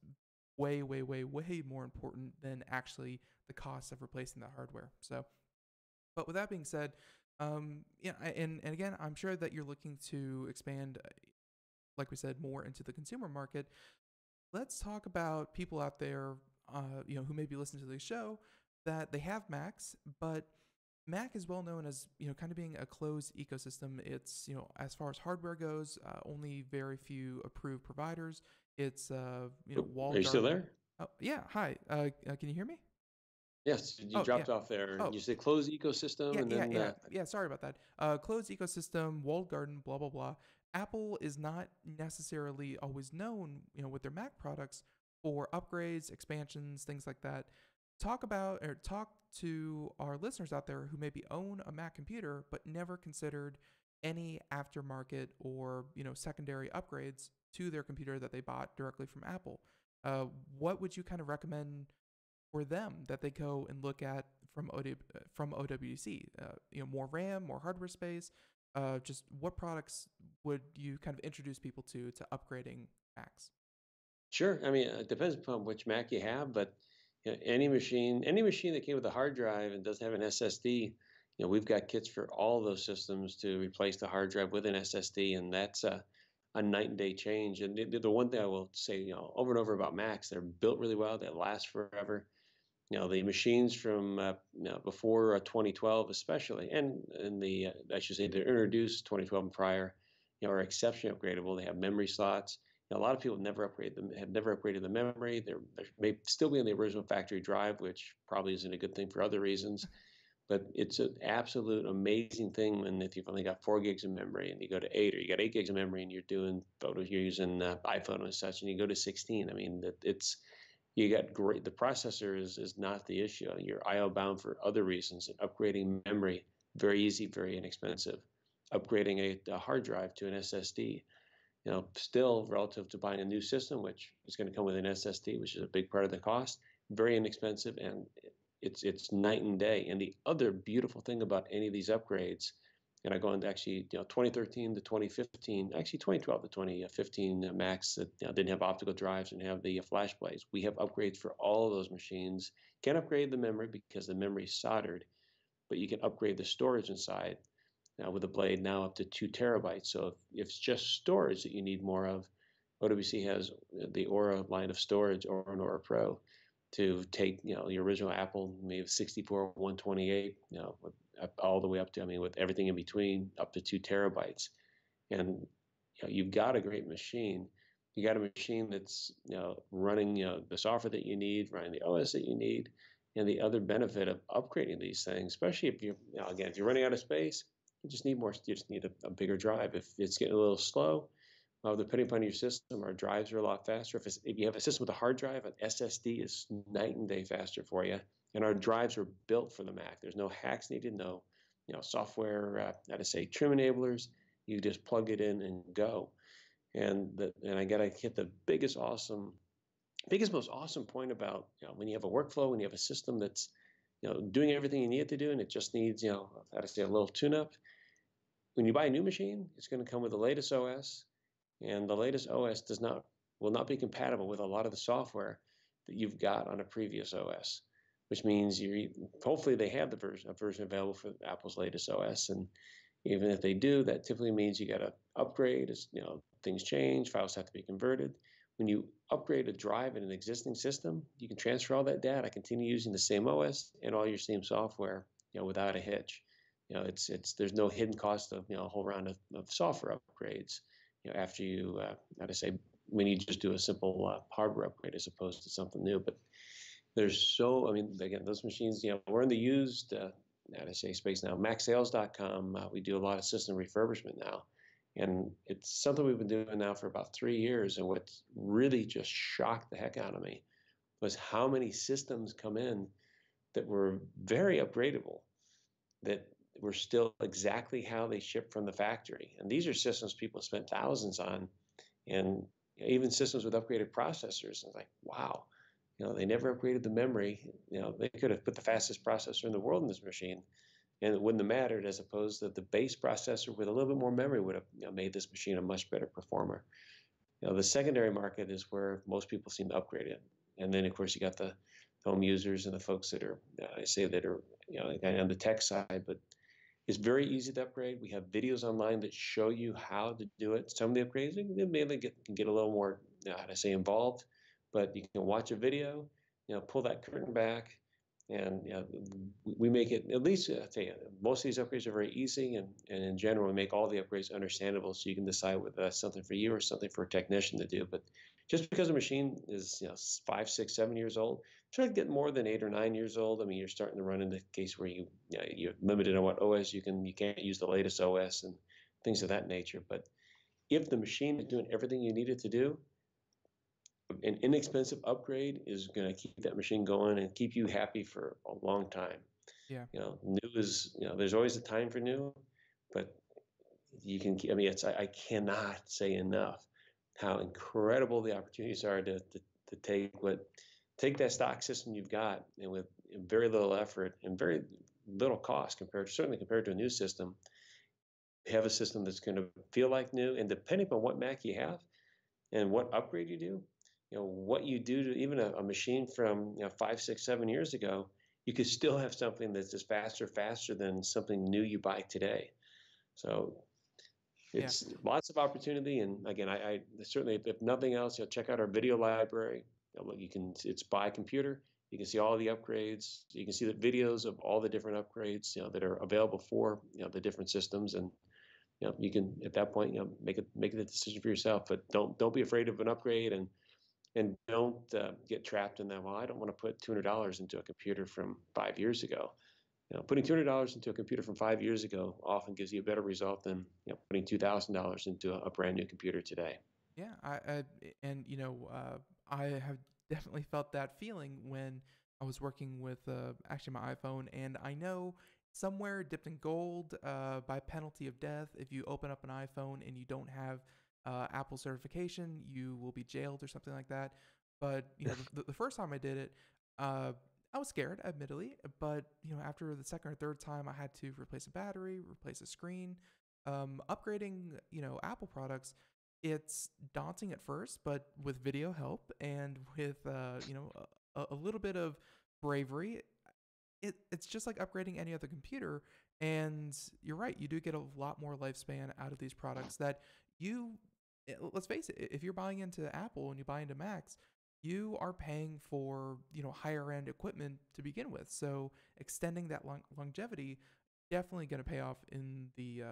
S2: way, way, way, way more important than actually the cost of replacing the hardware. So, but with that being said, yeah, and again, I'm sure that you're looking to expand, like we said, more into the consumer market. Let's talk about people out there, who may be listening to this show that they have Macs, but Mac is well known as kind of being a closed ecosystem. It's as far as hardware goes, only very few approved providers. It's walled
S3: Are you still
S2: garden.
S3: there?
S2: Oh yeah, hi. Can you hear me?
S3: Yes, you
S2: Oh yeah.
S3: dropped off there.
S2: Oh
S3: You said closed ecosystem,
S2: yeah,
S3: and
S2: yeah,
S3: then
S2: yeah, yeah. Sorry about that. Closed ecosystem, walled garden, blah blah blah. Apple is not necessarily always known, with their Mac products for upgrades, expansions, things like that. Talk to our listeners out there who maybe own a Mac computer but never considered any aftermarket or secondary upgrades to their computer that they bought directly from Apple. What would you kind of recommend for them that they go and look at from OWC? More RAM, more hardware space. Just what products would you kind of introduce people to upgrading Macs?
S3: sure. I mean, it depends upon which Mac you have, but any machine that came with a hard drive and doesn't have an SSD, we've got kits for all those systems to replace the hard drive with an SSD, and that's a night and day change. And the one thing I will say, over and over about Macs, they're built really well. They last forever. The machines from before 2012, especially, and the I should say they're introduced 2012 and prior, are exceptionally upgradable. They have memory slots. A lot of people have never upgraded the memory. They may still be on the original factory drive, which probably isn't a good thing for other reasons. But it's an absolute amazing thing when if you've only got 4 gigs of memory and you go to 8, or you got 8 gigs of memory and you're doing photos, you're using iPhone and such, and you go to 16. I mean, it's you got great. The processor is not the issue. You're IO bound for other reasons. And upgrading memory, very easy, very inexpensive. Upgrading a hard drive to an SSD, still relative to buying a new system, which is going to come with an SSD, which is a big part of the cost, very inexpensive, and it's night and day. And the other beautiful thing about any of these upgrades, and I go into actually 2013 to 2015, actually 2012 to 2015 Macs that didn't have optical drives and have the flash plates. We have upgrades for all of those machines. Can't upgrade the memory because the memory is soldered, but you can upgrade the storage inside now with the blade now up to 2 TB. So if it's just storage that you need more of, OWC has the Aura line of storage, Aura and Aura Pro, to take your original Apple, maybe 64, 128, all the way up to, I mean, with everything in between, up to 2 TB. And you've got a great machine. You got a machine that's running the software that you need, running the OS that you need, and the other benefit of upgrading these things, especially if you're again if you're running out of space, you just need more. You just need a bigger drive. If it's getting a little slow, depending upon your system, our drives are a lot faster. If you have a system with a hard drive, an SSD is night and day faster for you. And our drives are built for the Mac. There's no hacks needed, no software, how to say, trim enablers. You just plug it in and go. And I gotta hit the biggest, most awesome point about when you have a workflow, when you have a system that's doing everything you need it to do, and it just needs how to say, a little tune-up. When you buy a new machine, it's going to come with the latest OS, and the latest OS will not be compatible with a lot of the software that you've got on a previous OS, which means hopefully they have a version available for Apple's latest OS, and even if they do, that typically means you got to upgrade. As things change, files have to be converted. When you upgrade a drive in an existing system, you can transfer all that data, continue using the same OS and all your same software, without a hitch. There's no hidden cost of a whole round of software upgrades. After you, when you just do a simple hardware upgrade as opposed to something new. But again, those machines, we're in the used, space now. MacSales.com, we do a lot of system refurbishment now. And it's something we've been doing now for about 3 years. And what really just shocked the heck out of me was how many systems come in that were very upgradable, that were still exactly how they shipped from the factory. And these are systems people spent thousands on, and even systems with upgraded processors. And like, wow, they never upgraded the memory. They could have put the fastest processor in the world in this machine, and it wouldn't have mattered, as opposed to the base processor with a little bit more memory would have made this machine a much better performer. The secondary market is where most people seem to upgrade it. And then, of course, you got the home users and the folks that are, on the tech side, but it's very easy to upgrade. We have videos online that show you how to do it. Some of the upgrades can get a little more, involved, but you can watch a video, pull that curtain back, and we make it, at least I tell you, most of these upgrades are very easy, and in general, we make all the upgrades understandable, so you can decide whether that's something for you or something for a technician to do. But just because a machine is 5, 6, 7 years old, try to get more than 8 or 9 years old. I mean, you're starting to run into the case where you're limited on what OS you can't use the latest OS and things of that nature. But if the machine is doing everything you need it to do, an inexpensive upgrade is going to keep that machine going and keep you happy for a long time.
S2: Yeah.
S3: New is, there's always a time for new, but you can, I cannot say enough how incredible the opportunities are to take that stock system you've got, and with very little effort and very little cost certainly compared to a new system, have a system that's going to feel like new. And depending on what Mac you have and what upgrade you do, what you do to even a machine from 5, 6, 7 years ago, you could still have something that's just faster than something new you buy today. So it's lots of opportunity. And again, I certainly, if nothing else, check out our video library. It's by computer. You can see all the upgrades. You can see the videos of all the different upgrades, that are available for the different systems, and you can at that point make the decision for yourself. But don't be afraid of an upgrade, and don't get trapped in that. Well, I don't want to put $200 into a computer from 5 years ago. Putting $200 into a computer from 5 years ago often gives you a better result than putting $2,000 into a brand new computer today.
S2: Yeah, I have definitely felt that feeling when I was working with actually my iPhone, and I know somewhere dipped in gold by penalty of death, if you open up an iPhone and you don't have Apple certification, you will be jailed or something like that. But the first time I did it, I was scared, admittedly, but after the second or third time, I had to replace a battery, replace a screen. Upgrading Apple products, it's daunting at first, but with video help and with a little bit of bravery, it's just like upgrading any other computer. And you're right, you do get a lot more lifespan out of these products that let's face it, if you're buying into Apple and you buy into Macs, you are paying for, higher end equipment to begin with. So extending that longevity definitely going to pay off in the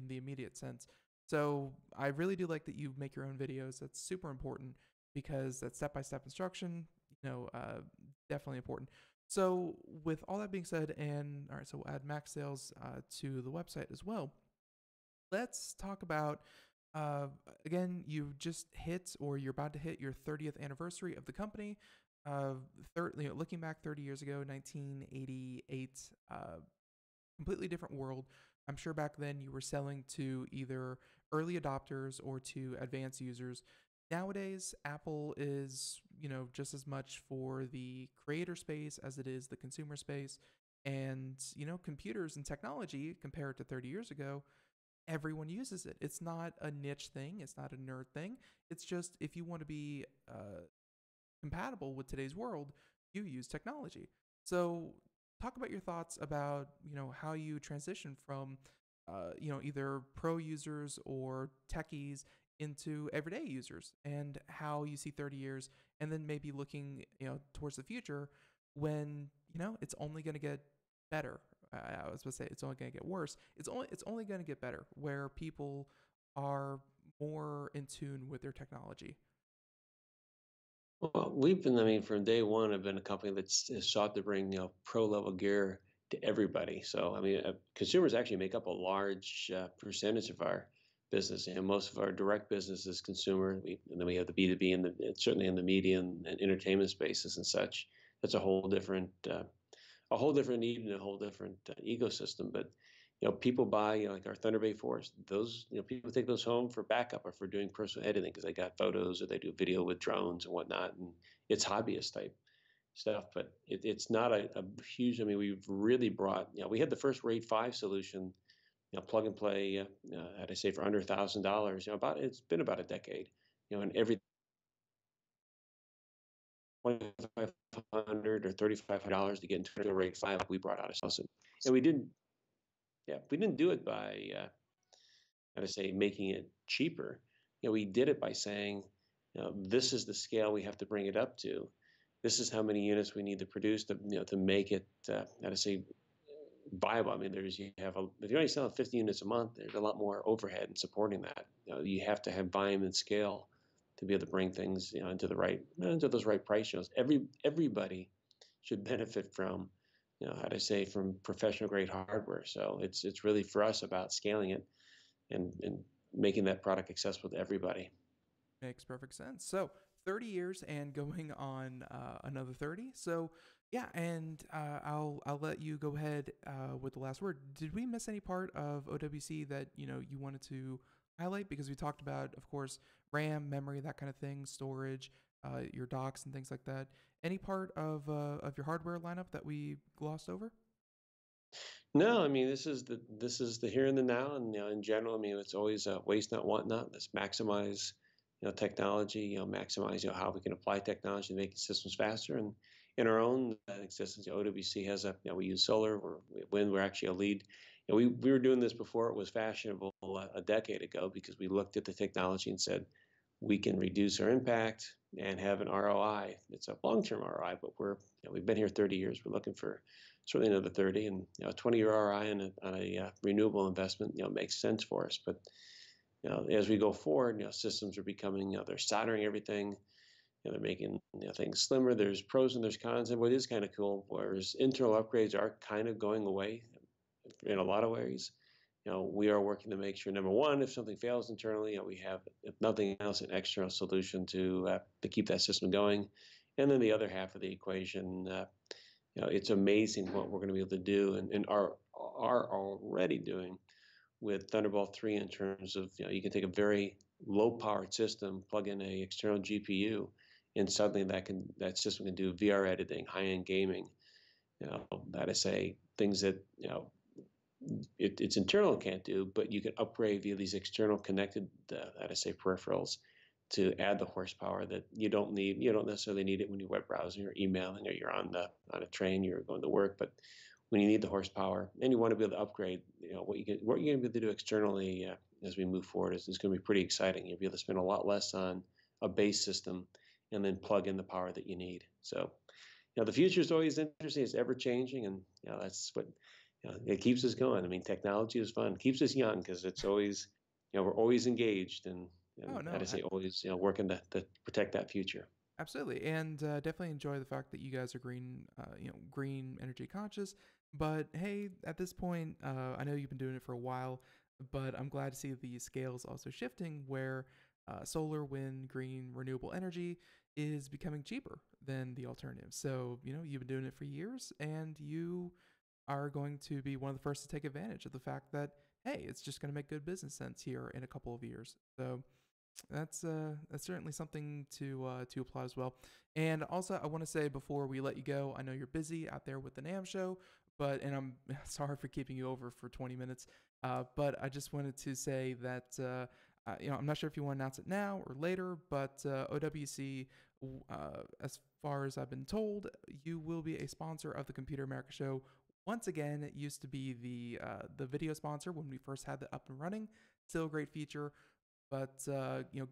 S2: immediate sense. So I really do like that you make your own videos. That's super important because that step-by-step instruction, definitely important. So with all that being said, and all right, so we'll add Mac sales to the website as well. Let's talk about, again, you just hit, or you're about to hit your 30th anniversary of the company. Looking back 30 years ago, 1988, completely different world. I'm sure back then you were selling to either early adopters or to advanced users. Nowadays, Apple is, just as much for the creator space as it is the consumer space. And, computers and technology compared to 30 years ago, everyone uses it. It's not a niche thing. It's not a nerd thing. It's just if you want to be compatible with today's world, you use technology. So talk about your thoughts about, how you transition from, either pro users or techies into everyday users, and how you see 30 years, and then maybe looking, towards the future when, it's only going to get better. I was supposed to say it's only going to get worse. It's only going to get better, where people are more in tune with their technology.
S3: Well, from day one, I've been a company that's has sought to bring, pro level gear to everybody. So, consumers actually make up a large percentage of our business, and most of our direct business is consumer. And then we have the B2B and certainly in the media and entertainment spaces and such. That's a whole different need and a whole different ecosystem. But people buy, like our Thunderbird 4s. Those, people take those home for backup or for doing personal editing because they got photos or they do video with drones and whatnot. And it's hobbyist type stuff, but it's not a huge. We've really brought. We had the first RAID 5 solution, plug and play. I'd say for under $1,000. It's been about a decade. And every 2,500 or $3,500 to get into a RAID 5, we brought out a solution, and we didn't. Yeah, we didn't do it by, making it cheaper. We did it by saying, this is the scale we have to bring it up to. This is how many units we need to produce to make it, viable. If you're only selling 50 units a month, there's a lot more overhead in supporting that. You have to have volume and scale to be able to bring things, into those right price shows. Everybody should benefit from, from professional grade hardware. So it's really for us about scaling it and making that product accessible to everybody.
S2: Makes perfect sense. So 30 years and going on another 30. So yeah, and I'll let you go ahead with the last word. Did we miss any part of OWC that you wanted to highlight? Because we talked about, of course, RAM, memory, that kind of thing, storage, your docks and things like that. Any part of your hardware lineup that we glossed over?
S3: No, this is the here and the now, and in general, it's always waste not, want not. Let's maximize, technology. Maximize, how we can apply technology to make systems faster. And in our own existence, OWC has we use solar, wind. We're actually a lead. We were doing this before it was fashionable a decade ago because we looked at the technology and said we can reduce our impact and have an ROI. It's a long-term ROI, but we've been here 30 years. We're looking for certainly another 30, and a 20-year ROI on a renewable investment, makes sense for us. But as we go forward, systems are becoming, they're soldering everything. They're making things slimmer. There's pros and there's cons, and what is kind of cool, whereas internal upgrades are kind of going away in a lot of ways. We are working to make sure, number one, if something fails internally, we have, if nothing else, an external solution to keep that system going. And then the other half of the equation, it's amazing what we're going to be able to do and are already doing with Thunderbolt 3 in terms of, you can take a very low-powered system, plug in a external GPU, and suddenly that system can do VR editing, high-end gaming. That is things that it's internal can't do, but you can upgrade via these external connected, peripherals to add the horsepower that you don't need. You don't necessarily need it when you're web browsing or emailing or you're on a train, you're going to work, but when you need the horsepower and you want to be able to upgrade, what you're going to be able to do externally as we move forward is going to be pretty exciting. You'll be able to spend a lot less on a base system and then plug in the power that you need. So, the future is always interesting. It's ever changing, and that's what it keeps us going. I mean, technology is fun, keeps us young because it's always, we're always engaged and
S2: Oh no,
S3: how to say always, working to protect that future.
S2: absolutely, and definitely enjoy the fact that you guys are green, green energy conscious. But hey, at this point, I know you've been doing it for a while, but I'm glad to see the scales also shifting, where solar, wind, green, renewable energy is becoming cheaper than the alternative. So you've been doing it for years, and you are going to be one of the first to take advantage of the fact that hey, it's just going to make good business sense here in a couple of years. So that's certainly something to applaud as well. And also, I want to say before we let you go, I know you're busy out there with the NAM show, and I'm sorry for keeping you over for 20 minutes. But I just wanted to say that I'm not sure if you want to announce it now or later, but OWC, as far as I've been told, you will be a sponsor of the Computer America show. Once again, it used to be the video sponsor when we first had it up and running. Still a great feature. But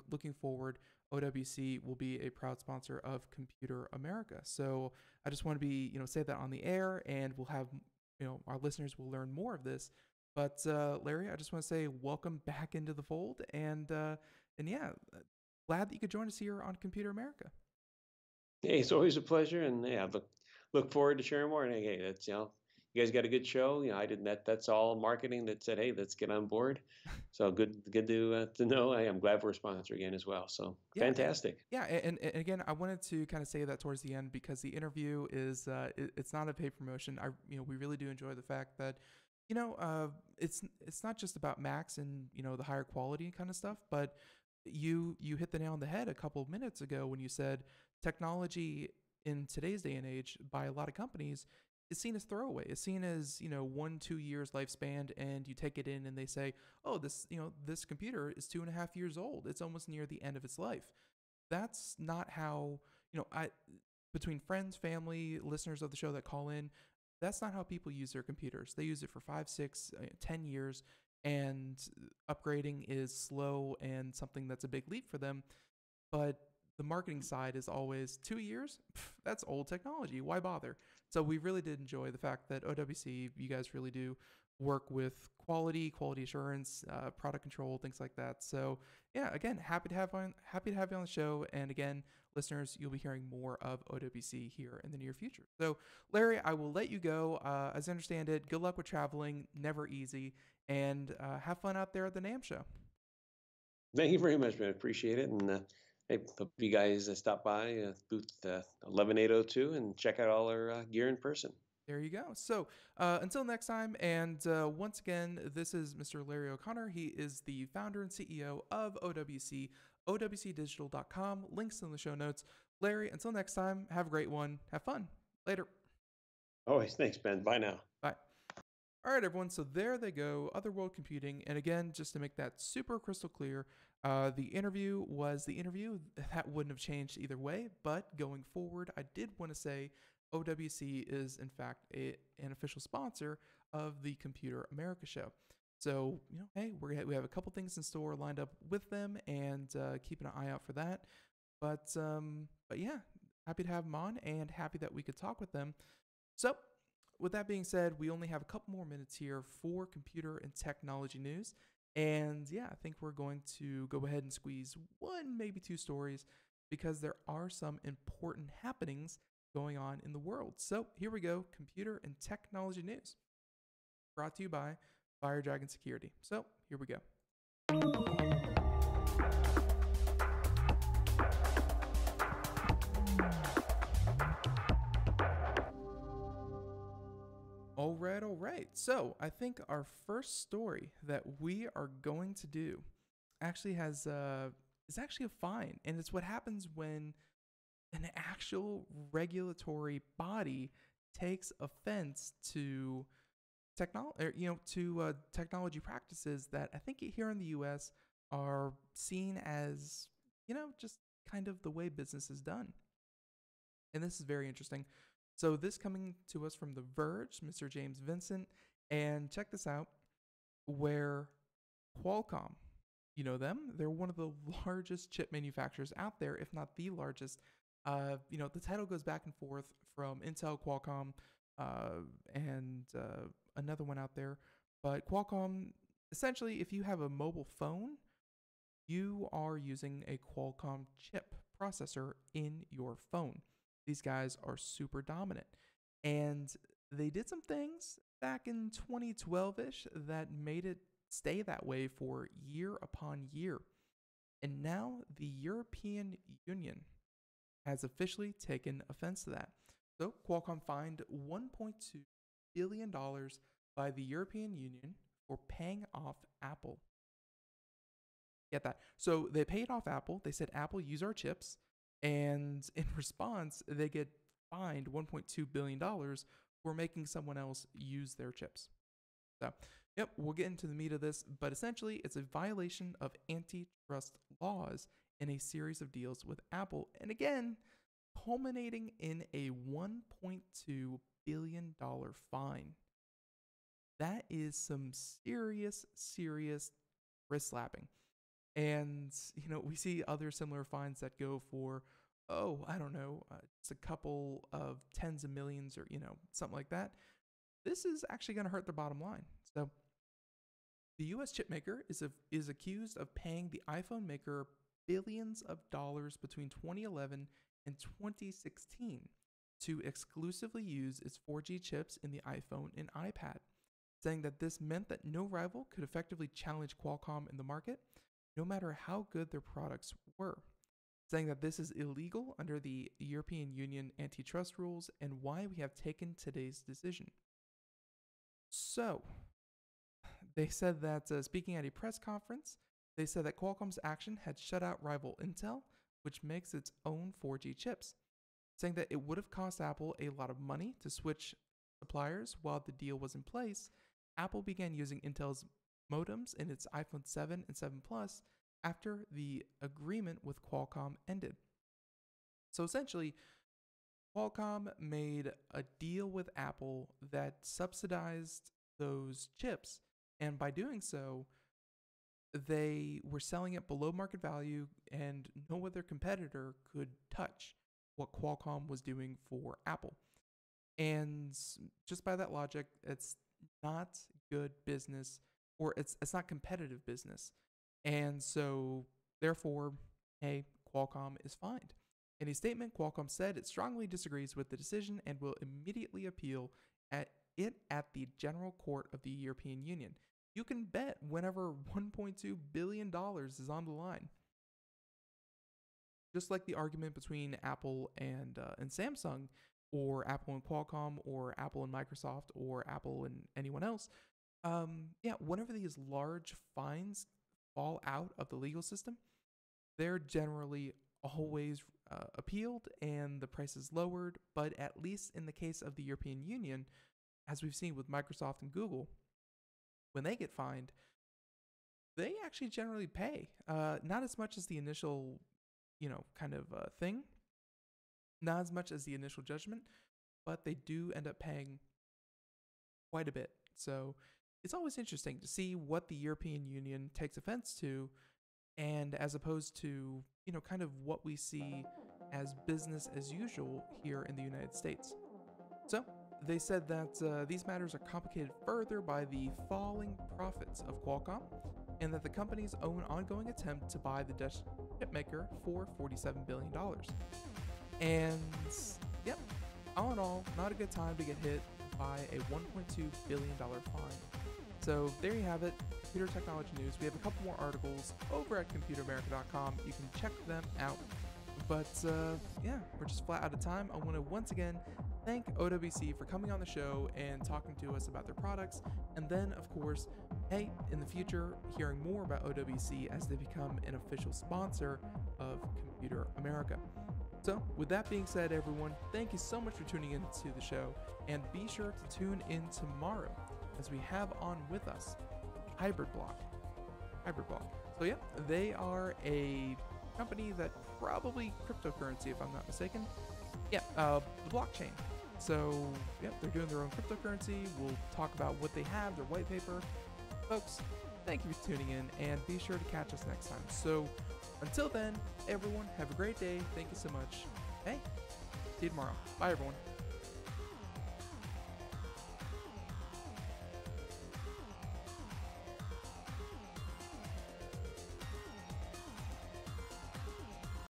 S2: looking forward, OWC will be a proud sponsor of Computer America. So I just want to be say that on the air, and we'll have our listeners will learn more of this. But Larry, I just want to say welcome back into the fold, and yeah, glad that you could join us here on Computer America.
S3: Hey, it's always a pleasure, and yeah, look forward to sharing more. And hey, that's you guys got a good show. I didn't. That's all marketing that said, hey, let's get on board. So good to know. I am glad we're a sponsor again as well. So
S2: Yeah,
S3: fantastic.
S2: and again, I wanted to kind of say that towards the end because the interview is it's not a paid promotion. We really do enjoy the fact that it's not just about Macs and the higher quality kind of stuff, but you hit the nail on the head a couple of minutes ago when you said technology in today's day and age by a lot of companies is seen as throwaway. It's seen as 1-2 years lifespan, and you take it in and they say, oh, this computer is 2.5 years old. It's almost near the end of its life. That's not how I between friends, family, listeners of the show that call in. That's not how people use their computers. They use it for 5, 6, 10 years, and upgrading is slow and something that's a big leap for them. But the marketing side is always 2 years. That's old technology. Why bother? So we really did enjoy the fact that OWC, you guys really do work with quality assurance, product control, things like that. So yeah, again, happy to have you on the show. And again, listeners, you'll be hearing more of OWC here in the near future. So Larry, I will let you go. As I understand it, good luck with traveling. Never easy, and have fun out there at the NAM show.
S3: Thank you very much, man. Appreciate it. And I hope you guys stop by booth 11802 and check out all our gear in person.
S2: There you go. So until next time, and once again, this is Mr. Larry O'Connor. He is the founder and CEO of OWC, OWCdigital.com. Links in the show notes. Larry, until next time, have a great one. Have fun. Later.
S3: Always. Thanks, Ben. Bye now.
S2: Bye. All right, everyone. So there they go. Otherworld Computing. And again, just to make that super crystal clear, the interview was the interview. That wouldn't have changed either way. But going forward, I did want to say OWC is, in fact, an official sponsor of the Computer America show. So, hey, we have a couple things in store lined up with them, and keeping an eye out for that. But yeah, happy to have them on, and happy that we could talk with them. So, with that being said, we only have a couple more minutes here for computer and technology news. And yeah, I think we're going to go ahead and squeeze 1, maybe 2 stories, because there are some important happenings going on in the world. So here we go, computer and technology news, brought to you by Fire Dragon Security. So here we go. All right. So I think our first story that we are going to do actually is actually a fine, and it's what happens when an actual regulatory body takes offense to technology practices that I think here in the U.S. are seen as just kind of the way business is done. And this is very interesting. So this coming to us from The Verge, Mr. James Vincent, and check this out, where Qualcomm, you know them, they're one of the largest chip manufacturers out there, if not the largest. The title goes back and forth from Intel, Qualcomm, and another one out there. But Qualcomm, essentially, if you have a mobile phone, you are using a Qualcomm chip processor in your phone. These guys are super dominant. And they did some things back in 2012-ish that made it stay that way for year upon year. And now the European Union has officially taken offense to that. So Qualcomm fined $1.2 billion by the European Union for paying off Apple. Get that? So they paid off Apple. They said, Apple, use our chips. And in response, they get fined $1.2 billion for making someone else use their chips. So, yep, we'll get into the meat of this, but essentially it's a violation of antitrust laws in a series of deals with Apple. And again, culminating in a $1.2 billion fine. That is some serious wrist slapping. And, we see other similar fines that go for, just a couple of tens of millions or, something like that. This is actually going to hurt their bottom line. So the U.S. chip maker is accused of paying the iPhone maker billions of dollars between 2011 and 2016 to exclusively use its 4G chips in the iPhone and iPad, saying that this meant that no rival could effectively challenge Qualcomm in the market, no matter how good their products were, saying that this is illegal under the European Union antitrust rules and why we have taken today's decision. So, they said that, speaking at a press conference, they said that Qualcomm's action had shut out rival Intel, which makes its own 4G chips, saying that it would have cost Apple a lot of money to switch suppliers while the deal was in place. Apple began using Intel's modems in its iPhone 7 and 7 Plus after the agreement with Qualcomm ended. So essentially, Qualcomm made a deal with Apple that subsidized those chips, and by doing so, they were selling it below market value, and no other competitor could touch what Qualcomm was doing for Apple. And just by that logic, it's not good business, or it's not competitive business. And so, therefore, hey, Qualcomm is fined. In a statement, Qualcomm said it strongly disagrees with the decision and will immediately appeal at the General Court of the European Union. You can bet whenever $1.2 billion is on the line. Just like the argument between Apple and Samsung, or Apple and Qualcomm, or Apple and Microsoft, or Apple and anyone else. Whenever these large fines fall out of the legal system, they're generally always appealed and the price is lowered. But at least in the case of the European Union, as we've seen with Microsoft and Google, when they get fined, they actually generally pay. Not as much as the initial, thing. Not as much as the initial judgment, but they do end up paying quite a bit. So it's always interesting to see what the European Union takes offense to, and as opposed to, kind of what we see as business as usual here in the United States. So they said that these matters are complicated further by the falling profits of Qualcomm, and that the company's own ongoing attempt to buy the Dutch chipmaker for $47 billion. And, yep, all in all, not a good time to get hit by a $1.2 billion fine. So there you have it, computer technology news. We have a couple more articles over at computeramerica.com. You can check them out. But, we're just flat out of time. I want to once again thank OWC for coming on the show and talking to us about their products. And then, of course, hey, in the future, hearing more about OWC as they become an official sponsor of Computer America. So, with that being said, everyone, thank you so much for tuning in to the show, and be sure to tune in tomorrow as we have on with us Hybrid Block. So, yeah, they are a company that probably cryptocurrency, if I'm not mistaken. Yeah, the blockchain. So, yep, they're doing their own cryptocurrency. We'll talk about what they have, their white paper. Folks, thank you for tuning in, and be sure to catch us next time. So, until then, everyone, have a great day. Thank you so much. Hey, see you tomorrow. Bye, everyone.